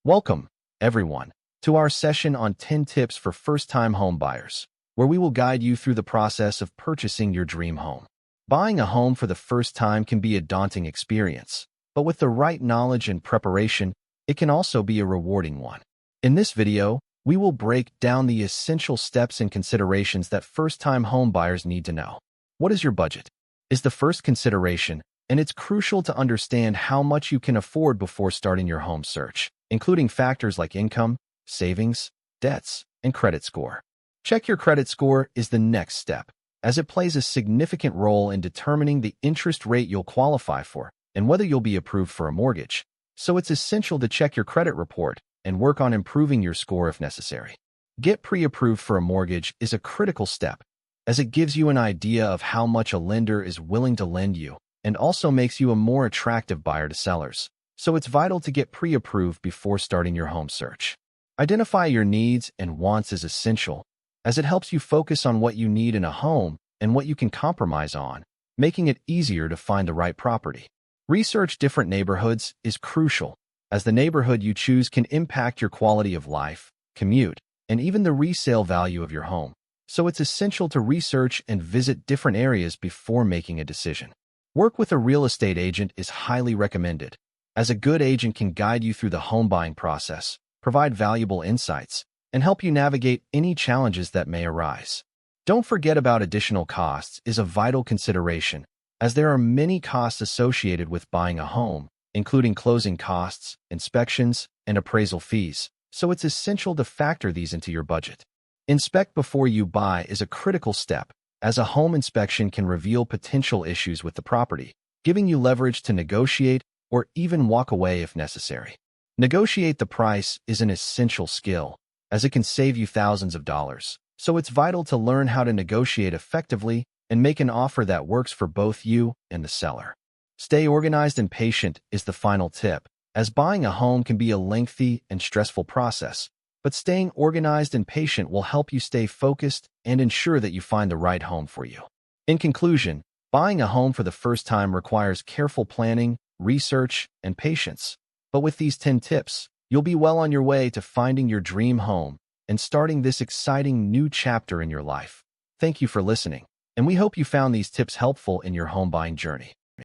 Welcome, everyone, to our session on 10 tips for first-time home buyers, where we will guide you through the process of purchasing your dream home. Buying a home for the first time can be a daunting experience, but with the right knowledge and preparation, it can also be a rewarding one. In this video, we will break down the essential steps and considerations that first-time home buyers need to know. What is your budget? Is the first consideration, and it's crucial to understand how much you can afford before starting your home search, including factors like income, savings, debts, and credit score. Check your credit score is the next step, as it plays a significant role in determining the interest rate you'll qualify for and whether you'll be approved for a mortgage. So it's essential to check your credit report and work on improving your score if necessary. Get pre-approved for a mortgage is a critical step, as it gives you an idea of how much a lender is willing to lend you and also makes you a more attractive buyer to sellers. So it's vital to get pre-approved before starting your home search. Identify your needs and wants is essential, as it helps you focus on what you need in a home and what you can compromise on, making it easier to find the right property. Research different neighborhoods is crucial, as the neighborhood you choose can impact your quality of life, commute, and even the resale value of your home. So it's essential to research and visit different areas before making a decision. Work with a real estate agent is highly recommended, as a good agent can guide you through the home buying process, provide valuable insights, and help you navigate any challenges that may arise. Don't forget about additional costs is a vital consideration, as there are many costs associated with buying a home, including closing costs, inspections, and appraisal fees, so it's essential to factor these into your budget. Inspect before you buy is a critical step, as a home inspection can reveal potential issues with the property, giving you leverage to negotiate or even walk away if necessary. Negotiate the price is an essential skill, as it can save you thousands of dollars, so it's vital to learn how to negotiate effectively and make an offer that works for both you and the seller. Stay organized and patient is the final tip, as buying a home can be a lengthy and stressful process, but staying organized and patient will help you stay focused and ensure that you find the right home for you. In conclusion, buying a home for the first time requires careful planning, research, and patience. But with these 10 tips, you'll be well on your way to finding your dream home and starting this exciting new chapter in your life. Thank you for listening, and we hope you found these tips helpful in your home buying journey.